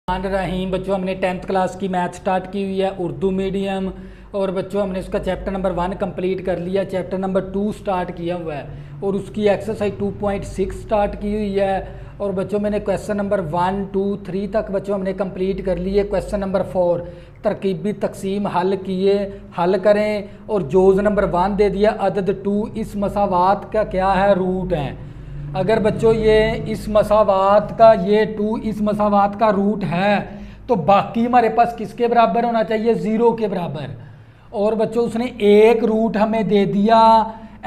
रहीम बच्चों, हमने 10th class की मैथ स्टार्ट की हुई है उर्दू मीडियम। और बच्चों हमने उसका चैप्टर नंबर 1 कंप्लीट कर लिया, चैप्टर नंबर 2 स्टार्ट किया हुआ है और उसकी एक्सरसाइज 2.6 स्टार्ट की हुई है। और बच्चों मैंने क्वेश्चन नंबर 1, 2, 3 तक बच्चों हमने कंप्लीट कर लिए। क्वेश्चन नंबर 4 तरकीबी तकसीम हल किए, हल करें। और जोज़ नंबर 1 दे दिया, अदद 2 इस मसावात का क्या है, रूट है। अगर बच्चों ये इस मसावात का ये 2 इस मसावात का रूट है तो बाकी हमारे पास किसके बराबर होना चाहिए, 0 के बराबर। और बच्चों उसने एक रूट हमें दे दिया,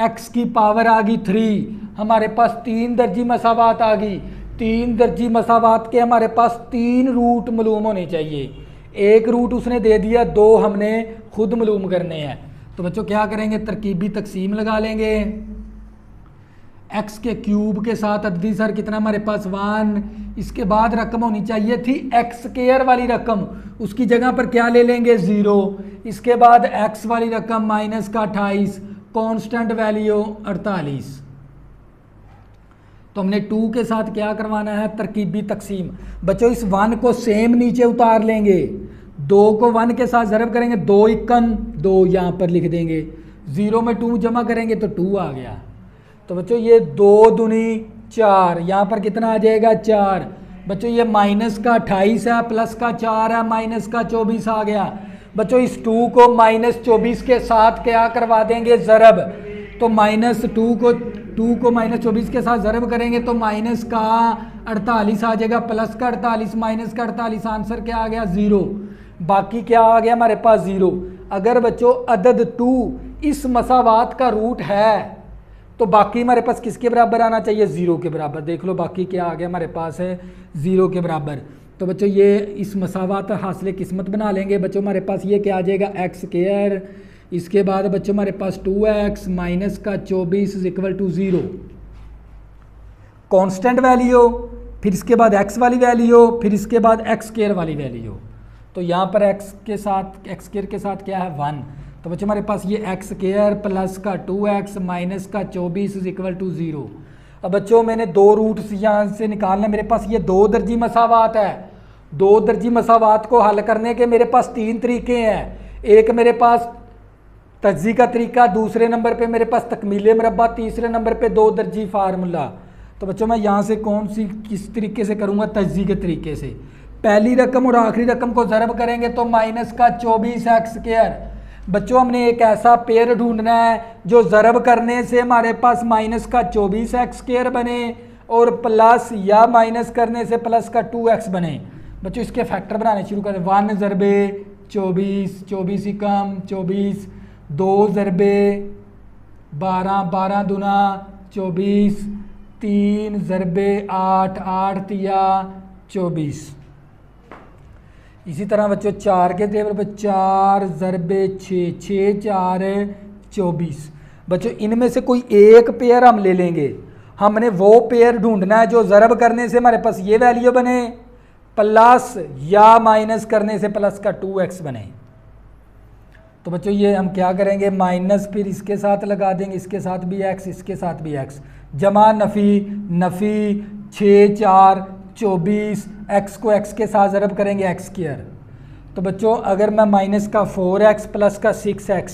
x की पावर आ गई 3, हमारे पास 3 दर्जी मसावात आ गई। 3 दर्जी मसावात के हमारे पास 3 रूट मालूम होने चाहिए। एक रूट उसने दे दिया, 2 हमने खुद मालूम करने हैं। तो बच्चों क्या करेंगे, तरकीबी तकसीम लगा लेंगे। x के क्यूब के साथ अददी सर कितना हमारे पास 1, इसके बाद रकम होनी चाहिए थी x स्क्वायर वाली रकम, उसकी जगह पर क्या ले लेंगे 0। इसके बाद x वाली रकम माइनस का 28, कांस्टेंट वैल्यू 48। तो हमने 2 के साथ क्या करवाना है, तरकीबी तकसीम। बच्चों इस 1 को सेम नीचे उतार लेंगे, 2 को 1 के साथ ज़रब करेंगे, 2 एकम 2 यहाँ पर लिख देंगे, 0 में 2 जमा करेंगे तो 2 आ गया। तो बच्चों ये 2 दूनी 4, यहाँ पर कितना आ जाएगा 4। बच्चों ये माइनस का 28 है, प्लस का 4 है, माइनस का 24 आ गया। बच्चों इस 2 को माइनस 24 के साथ क्या करवा देंगे, ज़रब। तो माइनस 2 को माइनस 24 के साथ ज़रब करेंगे तो माइनस का 48 आ जाएगा, प्लस का 48 माइनस का 48, आंसर क्या आ गया 0। बाकी क्या आ गया हमारे पास 0। अगर बच्चों अदद 2 इस मसावात का रूट है तो बाकी हमारे पास किसके बराबर आना चाहिए, 0 के बराबर। देख लो बाकी क्या आ गया हमारे पास है 0 के बराबर। तो बच्चों ये इस मसावात हासिल किस्मत बना लेंगे। बच्चों हमारे पास ये क्या आ जाएगा x स्क्वायर, इसके बाद बच्चों हमारे पास 2x माइनस का 24 is equal to 0। Constant value, फिर इसके बाद x वाली वैल्यू, फिर इसके बाद x स्क्वायर वाली वैल्यू। तो यहाँ पर x स्क्वायर के साथ क्या है 1। तो बच्चों हमारे पास ये x स्क्वायर प्लस का 2x माइनस का 24 इज इक्वल टू 0। अब बच्चों मैंने 2 रूट्स यहाँ से निकालना है। मेरे पास ये 2 दर्जी मसावात है। 2 दर्जी मसावात को हल करने के मेरे पास 3 तरीके हैं। एक मेरे पास तज्जी का तरीका, दूसरे नंबर पे मेरे पास तकमीले मुरब्बा, तीसरे नंबर पे 2 दर्जी फार्मूला। तो बच्चों मैं यहाँ से किस तरीके से करूँगा, तज्जी के तरीके से। पहली रकम और आखिरी रकम को ज़रब करेंगे तो माइनस का 24x स्क्वायर। बच्चों हमने एक ऐसा पेयर ढूंढना है जो ज़रब करने से हमारे पास माइनस का 24x स्क्वायर बने और प्लस या माइनस करने से प्लस का 2x बने। बच्चों इसके फैक्टर बनाने शुरू करें। 1 ज़रबे 24, 24 एकम 24, 2 ज़रबे 12, 12 दूना 24, 3 ज़रबे 8, 8 तिया 24। इसी तरह बच्चों 4 के टेबल पर 4 ज़रबे 6, 6 4 24। बच्चों इनमें से कोई एक पेयर हम ले लेंगे। हमने वो पेयर ढूंढना है जो ज़रब करने से हमारे पास ये वैल्यू बने, प्लस या माइनस करने से प्लस का 2x बने। तो बच्चों ये हम क्या करेंगे, माइनस फिर इसके साथ लगा देंगे, इसके साथ भी x, इसके साथ भी x, जमा नफ़ी 6 4 24, x को x के साथ ज़रब करेंगे x स्क्वायर। तो बच्चों अगर मैं माइनस का 4x प्लस का 6x,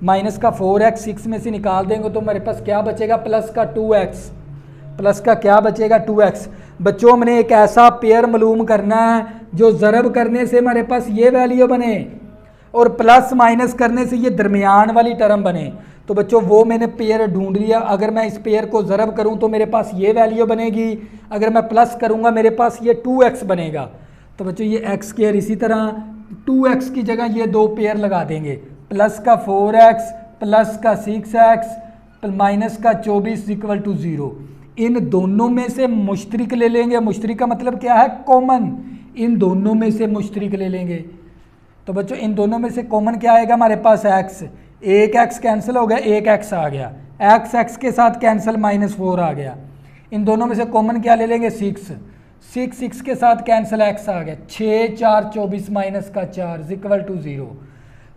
माइनस का 4x 6 में से निकाल देंगे तो मेरे पास क्या बचेगा, प्लस का 2x, प्लस का क्या बचेगा 2x। बच्चों हमने एक ऐसा पेयर मालूम करना है जो ज़रब करने से हमारे पास ये वैल्यू बने और प्लस माइनस करने से ये दरमियान वाली टर्म बने। तो बच्चों वो मैंने पेयर ढूंढ लिया। अगर मैं इस पेयर को ज़रब करूं तो मेरे पास ये वैल्यू बनेगी, अगर मैं प्लस करूंगा मेरे पास ये 2x बनेगा। तो बच्चों ये x स्क्वायर, इसी तरह 2x की जगह ये 2 पेयर लगा देंगे, प्लस का 4x प्लस का 6x माइनस का 24 इक्वल टू 0। इन दोनों में से मुश्तरिक ले लेंगे। मुश्तरिक का मतलब क्या है, कॉमन। इन दोनों में से मुश्तरिक ले लेंगे। तो बच्चों इन दोनों में से कॉमन क्या आएगा हमारे पास, x। एक x कैंसिल हो गया, एक x आ गया, x के साथ कैंसिल -4 आ गया। इन दोनों में से कॉमन क्या ले लेंगे, 6, 6 के साथ कैंसिल x आ गया, 6 4 24 माइनस का 4 इक्वल टू 0।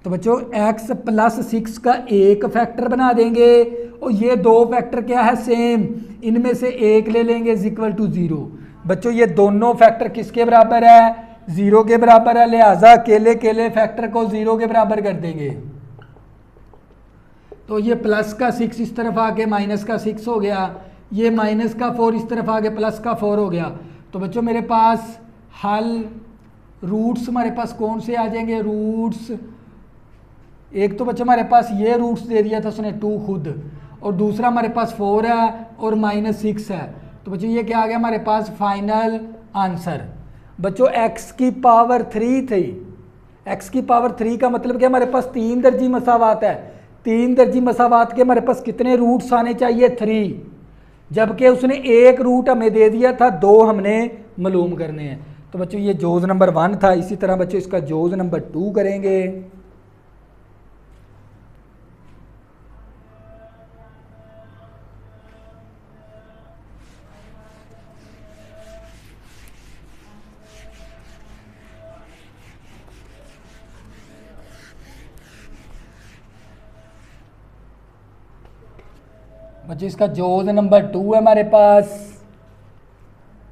तो बच्चों x प्लस 6 का एक फैक्टर बना देंगे और ये 2 फैक्टर क्या है, सेम, इनमें से एक ले लेंगे इक्वल टू 0। बच्चों ये दोनों फैक्टर किसके बराबर है, 0 के बराबर है, लिहाजा अकेले अकेले फैक्टर को 0 के बराबर कर देंगे। तो ये प्लस का 6 इस तरफ आके माइनस का 6 हो गया, ये माइनस का 4 इस तरफ आके प्लस का 4 हो गया। तो बच्चों मेरे पास हल रूट्स हमारे पास कौन से आ जाएंगे, रूट्स एक तो बच्चों हमारे पास ये रूट्स दे दिया था उसने 2 खुद, और दूसरा हमारे पास 4 है और -6 है। तो बच्चों ये क्या आ गया हमारे पास फाइनल आंसर। बच्चों x की पावर 3 थी, x की पावर 3 का मतलब क्या, हमारे पास 3 दर्जी मसावात है। 3 दर्जी मसावात के हमारे पास कितने रूट्स आने चाहिए, 3, जबकि उसने एक रूट हमें दे दिया था, 2 हमने मालूम करने हैं। तो बच्चों ये जोज नंबर 1 था। इसी तरह बच्चों इसका जोज नंबर 2 करेंगे। बच्चों इसका जोज नंबर 2 है हमारे पास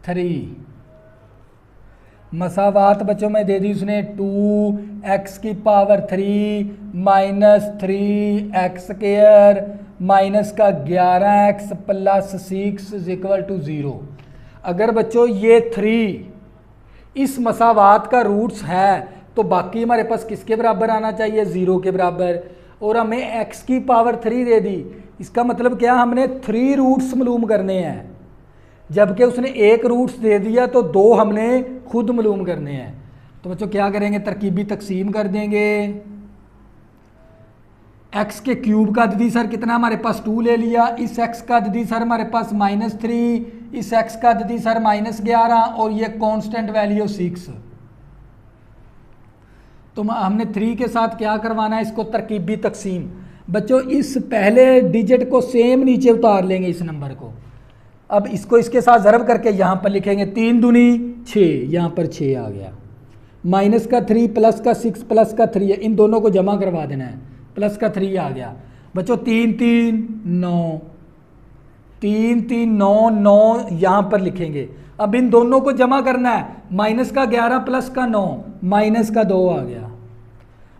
3। मसावात बच्चों में दे दी उसने 2x की पावर 3 -3x स्क्वायर माइनस का 11x plus 6 is equal to 0। अगर बच्चों ये 3 इस मसावात का रूट्स है तो बाकी हमारे पास किसके बराबर आना चाहिए, 0 के बराबर। और हमें x की पावर 3 दे दी, इसका मतलब क्या, हमने 3 रूट्स मालूम करने हैं, जबकि उसने एक रूट्स दे दिया तो 2 हमने खुद मालूम करने हैं। तो बच्चों क्या करेंगे, तरकीबी तकसीम कर देंगे। x के क्यूब का अददी सर कितना हमारे पास 2 ले लिया, इस x का अददी सर हमारे पास -3, इस x का अददी सर -11 और ये कांस्टेंट वैल्यू 6। तो हमने 3 के साथ क्या करवाना है, इसको तरकीबी तकसीम। बच्चों इस पहले डिजिट को सेम नीचे उतार लेंगे इस नंबर को। अब इसको इसके साथ ज़रब करके यहाँ पर लिखेंगे 3 दूनी 6, यहाँ पर 6 आ गया। माइनस का 3 प्लस का 6 प्लस का 3 है, इन दोनों को जमा करवा देना है, प्लस का 3 आ गया। बच्चों 3 3 9, 3 3 9 9 यहाँ पर लिखेंगे। अब इन दोनों को जमा करना है, माइनस का 11 प्लस का 9 माइनस का 2 आ गया।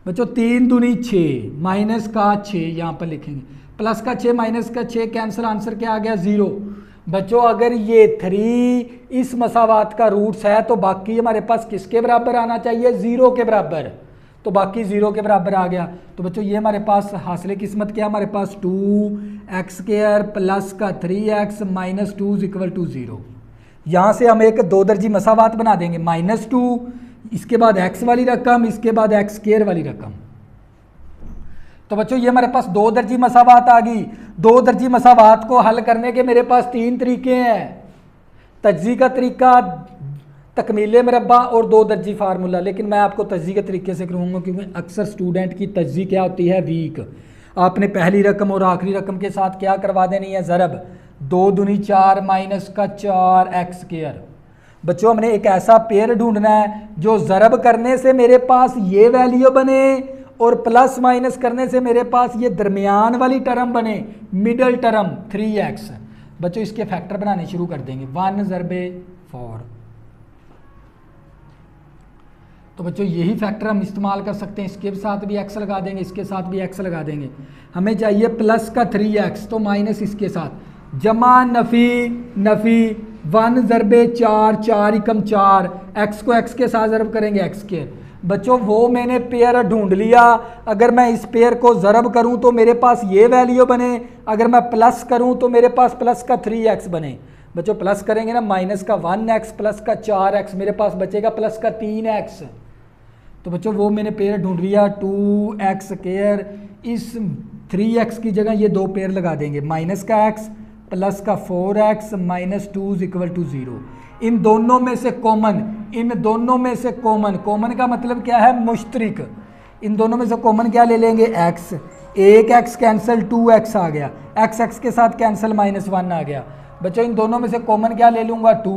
बच्चों 3 दूनी 6 माइनस का 6 यहाँ पर लिखेंगे, प्लस का 6 माइनस का 6 कैंसिल, आंसर क्या आ गया 0। बच्चों अगर ये 3 इस मसावात का रूट्स है तो बाकी हमारे पास किसके बराबर आना चाहिए, 0 के बराबर। तो बाकी 0 के बराबर आ गया। तो बच्चों ये हमारे पास हासिल किस्मत क्या, हमारे पास 2x स्क्वायर प्लस का 3x minus 2 is equal to 0। यहाँ से हम एक 2 दर्जी मसावात बना देंगे, -2, इसके बाद x वाली रकम, इसके बाद x स्क्वायर वाली रकम। तो बच्चों ये हमारे पास 2 दर्जी मसावात आ गई। 2 दर्जी मसावात को हल करने के मेरे पास 3 तरीके हैं, तज्जी का तरीका, तकमील मरबा और 2 दर्जी फार्मूला। लेकिन मैं आपको तज्जी के तरीके से करूँगा क्योंकि अक्सर स्टूडेंट की तज्जी क्या होती है, वीक। आपने पहली रकम और आखिरी रकम के साथ क्या करवा देनी है, ज़रब। 2 दूनी 4 माइनस का 4x स्क्वायर। बच्चों हमने एक ऐसा पेयर ढूंढना है जो ज़रब करने से मेरे पास ये वैल्यू बने और प्लस माइनस करने से मेरे पास ये दरमियान वाली टर्म बने, मिडल टर्म 3x। बच्चों इसके फैक्टर बनाने शुरू कर देंगे, 1 ज़रबे 4। तो बच्चों यही फैक्टर हम इस्तेमाल कर सकते हैं, इसके साथ भी x लगा देंगे, इसके साथ भी x लगा देंगे। हमें चाहिए प्लस का 3x, तो माइनस इसके साथ, जमा नफ़ी नफ़ी 1 ज़रबे 4 4 एकम 4, x को x के साथ ज़रब करेंगे x के। बच्चों वो मैंने पेयर ढूंढ लिया। अगर मैं इस पेयर को ज़रब करूं तो मेरे पास ये वैल्यू बने, अगर मैं प्लस करूं तो मेरे पास प्लस का 3x बने। बच्चों प्लस करेंगे ना, माइनस का 1x प्लस का 4x, मेरे पास बचेगा प्लस का 3x। तो बच्चों वो मैंने पेयर ढूंढ लिया, 2x स्क्वायर, इस 3x की जगह ये 2 पेयर लगा देंगे, माइनस का x प्लस का 4x minus 2 is equal to 0। इन दोनों में से कॉमन, इन दोनों में से कॉमन, कॉमन का मतलब क्या है, मुश्तरिक। इन दोनों में से कॉमन क्या ले लेंगे, x। एक x कैंसिल 2x आ गया, x के साथ कैंसिल -1 आ गया। बच्चों इन दोनों में से कॉमन क्या ले लूँगा, 2,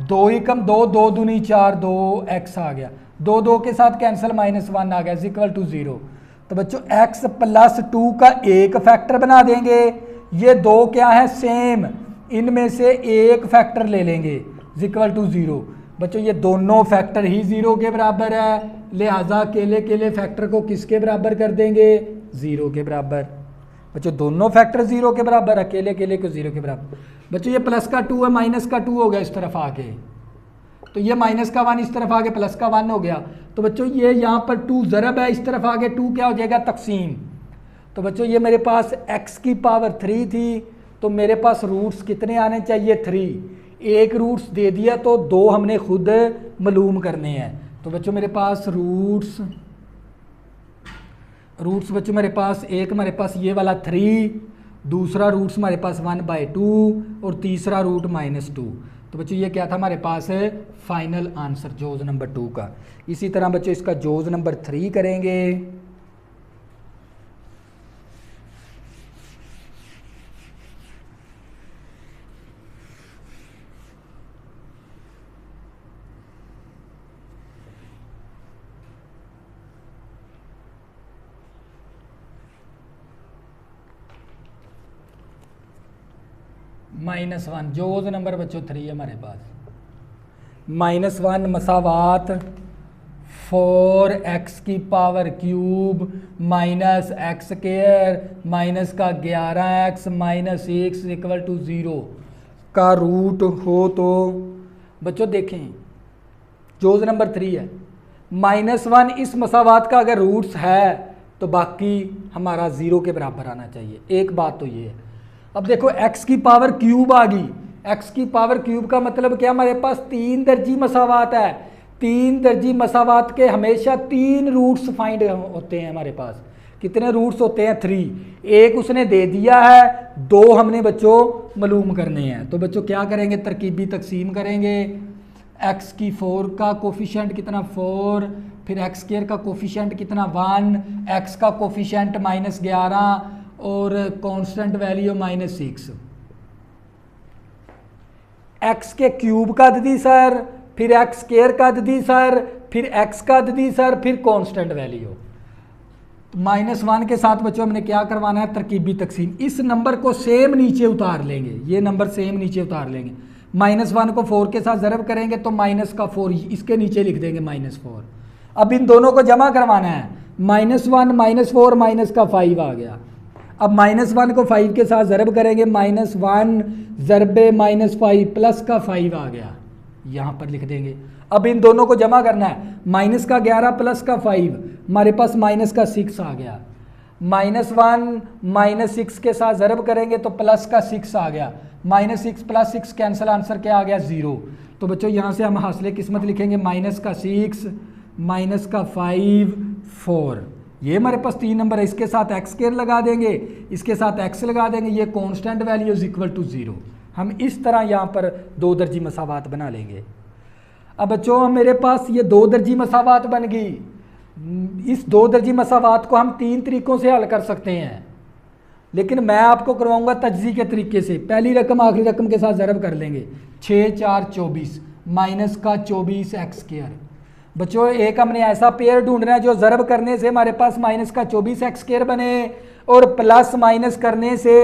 2 एकम 2, 2 दूनी 4, 2x आ गया, 2 2 के साथ कैंसिल -1 आ गया इज इक्वल टू 0। तो बच्चों x प्लस 2 का एक फैक्टर बना देंगे, ये 2 क्या है, सेम, इनमें से एक फैक्टर ले लेंगे इज इक्वल टू 0। बच्चों ये दोनों फैक्टर ही 0 के बराबर है, लिहाजा अकेले अकेले फैक्टर को किसके बराबर कर देंगे, 0 के बराबर। बच्चों दोनों फैक्टर 0 के बराबर, अकेले अकेले को 0 के बराबर। बच्चों ये प्लस का 2 है, माइनस का 2 हो गया इस तरफ आके, तो ये माइनस का 1 इस तरफ आगे प्लस का 1 हो गया। तो बच्चों ये यहाँ पर 2 ज़रब है, इस तरफ आगे 2 क्या हो जाएगा, तकसीम। तो बच्चों ये मेरे पास x की पावर 3 थी, तो मेरे पास रूट्स कितने आने चाहिए, 3। एक रूट्स दे दिया तो 2 हमने खुद मालूम करने हैं। तो बच्चों मेरे पास रूट्स बच्चों मेरे पास एक हमारे पास ये वाला 3, दूसरा रूट्स हमारे पास 1/2 और तीसरा रूट -2। तो बच्चों ये क्या था हमारे पास है फाइनल आंसर जोज नंबर 2 का। इसी तरह बच्चों इसका जोज नंबर 3 करेंगे। -1 जोज नंबर बच्चों 3 हमारे पास। -1 मसावात 4x की power cube minus x square minus का 11x माइनस 1 इक्वल टू 0 का रूट हो तो बच्चों देखें जोज नंबर 3 है। -1 इस मसावात का अगर रूट्स है तो बाकी हमारा 0 के बराबर आना चाहिए। एक बात तो ये है। अब देखो x की पावर क्यूब आ गई, x की पावर क्यूब का मतलब क्या, हमारे पास 3 दर्जी मसावात है। 3 दर्जी मसावात के हमेशा 3 रूट्स फाइंड होते हैं हमारे पास। कितने रूट्स होते हैं, 3। एक उसने दे दिया है, 2 हमने बच्चों मालूम करने हैं। तो बच्चों क्या करेंगे, तरकीबी तकसीम करेंगे। x की 4 का कोफिशिएंट कितना 4, फिर x स्क्वायर का कोफिशिएंट कितना 1, x का कोफिशिएंट -11 और कांस्टेंट वैल्यू -6। x के क्यूब का अददी सर, फिर x स्क्वायर का अददी सर, फिर x का अददी सर, फिर कांस्टेंट वैल्यू। -1 के साथ बच्चों हमने क्या करवाना है, तरकीबी तकसीम। इस नंबर को सेम नीचे उतार लेंगे, ये नंबर सेम नीचे उतार लेंगे। -1 को 4 के साथ ज़रब करेंगे तो -4 इसके नीचे लिख देंगे -4। अब इन दोनों को जमा करवाना है, -1 -4 -5 आ गया। अब -1 को 5 के साथ ज़रब करेंगे, -1 ज़रबे -5 प्लस का 5 आ गया, यहाँ पर लिख देंगे। अब इन दोनों को जमा करना है, -11 प्लस का 5 हमारे पास -6 आ गया। -1 -6 के साथ ज़रब करेंगे तो प्लस का 6 आ गया। -6 प्लस 6 कैंसिल, आंसर क्या आ गया 0। तो बच्चों यहाँ से हम हासिल किस्मत लिखेंगे -6 -5 4। ये हमारे पास 3 नंबर है, इसके साथ x स्क्वायर लगा देंगे, इसके साथ x लगा देंगे, ये constant value is equal to 0। हम इस तरह यहाँ पर 2 दर्जी मसावात बना लेंगे। अब बच्चों मेरे पास ये 2 दर्जी मसावात बन गई। इस 2 दर्जी मसावात को हम 3 तरीक़ों से हल कर सकते हैं, लेकिन मैं आपको करवाऊंगा तजज़ी के तरीके से। पहली रकम आखिरी रकम के साथ ज़रब कर लेंगे, 6 4 24 माइनस का 24 एक्स स्क्वायर। बच्चों एक हमने ऐसा पेयर ढूंढना है जो ज़रब करने से हमारे पास माइनस का 24 एक्स स्क्वायर बने और प्लस माइनस करने से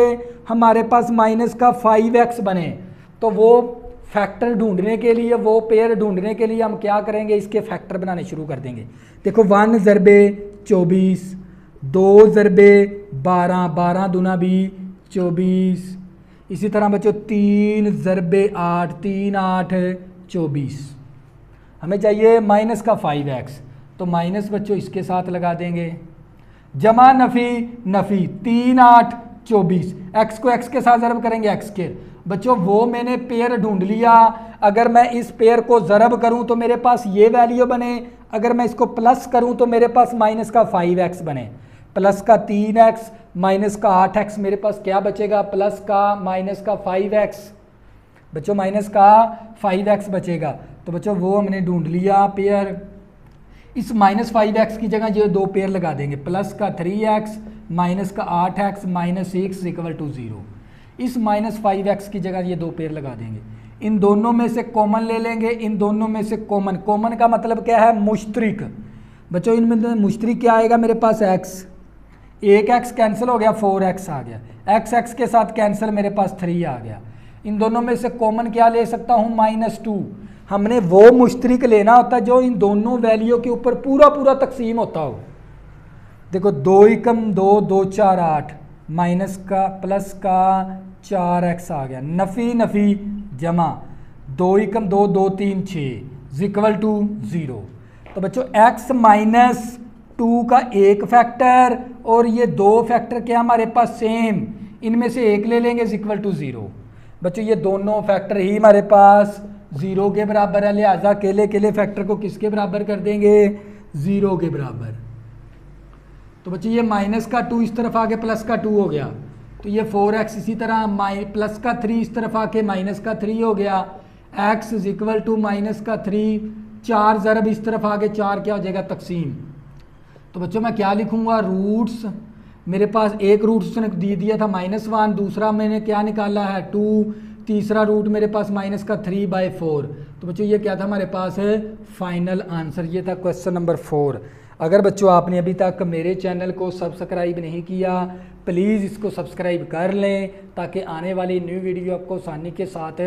हमारे पास माइनस का 5x बने। तो वो फैक्टर ढूंढने के लिए, वो पेयर ढूंढने के लिए हम क्या करेंगे, इसके फैक्टर बनाने शुरू कर देंगे। देखो 1 ज़रबे 24, 2 ज़रबे 12, 12 दूना भी 24। इसी तरह बच्चों 3 ज़रबे 8, 3 8 24। हमें चाहिए माइनस का 5x, तो माइनस बच्चों इसके साथ लगा देंगे। जमा नफ़ी नफ़ी 3 8 24, x को x के साथ ज़रब करेंगे x के। बच्चों वो मैंने पेयर ढूंढ लिया। अगर मैं इस पेयर को ज़रब करूं तो मेरे पास ये वैल्यू बने, अगर मैं इसको प्लस करूं तो मेरे पास माइनस का 5x बने। प्लस का 3x माइनस का 8x, मेरे पास क्या बचेगा, प्लस का माइनस का 5x। बच्चों माइनस का 5x बचेगा। तो बच्चों वो हमने ढूंढ लिया पेयर। इस माइनस 5x की जगह ये 2 पेयर लगा देंगे, प्लस का 3x माइनस का 8x माइनस 6 इक्वल टू 0। इस माइनस 5x की जगह ये 2 पेयर लगा देंगे। इन दोनों में से कॉमन ले लेंगे, इन दोनों में से कॉमन, कॉमन का मतलब क्या है, मुश्तरिक। बच्चों इनमें मुश्तरिक क्या आएगा, मेरे पास x, एक x कैंसिल हो गया, 4x आ गया। x के साथ कैंसिल, मेरे पास 3 आ गया। इन दोनों में से कॉमन क्या ले सकता हूँ, -2। हमने वो मुश्तरिक लेना होता है जो इन दोनों वैल्यू के ऊपर पूरा पूरा तकसीम होता हो। देखो 2 एकम 2 2 4 8 माइनस का प्लस का 4x आ गया, नफ़ी नफ़ी जमा 2 एकम 2 2 3 6 इक्वल टू 0। तो बच्चों x माइनस 2 का एक फैक्टर और ये 2 फैक्टर क्या हमारे पास सेम, इनमें से एक ले लेंगे इक्वल टू 0। बच्चों ये दोनों फैक्टर ही हमारे पास 0 के बराबर है, लिहाजा अकेले फैक्टर को किसके बराबर कर देंगे, 0 के बराबर। तो बच्चों ये माइनस का 2 इस तरफ आके प्लस का 2 हो गया, तो ये 4x इसी तरह प्लस का 3 इस तरफ आके माइनस का 3 हो गया, x is equal to minus का 3, 4 ज़रब इस तरफ आके 4 क्या हो जाएगा, तकसीम। तो बच्चों मैं क्या लिखूंगा, रूट्स, मेरे पास एक रूट उसने दे दिया था -1, दूसरा मैंने क्या निकाला है 2, तीसरा रूट मेरे पास माइनस का 3/4। तो बच्चों ये क्या था हमारे पास है फाइनल आंसर, ये था क्वेश्चन नंबर 4। अगर बच्चों आपने अभी तक मेरे चैनल को सब्सक्राइब नहीं किया, प्लीज़ इसको सब्सक्राइब कर लें ताकि आने वाली न्यू वीडियो आपको आसानी के साथ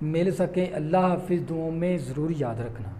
मिल सके। अल्लाह हाफिज़, दुआओं में ज़रूर याद रखना।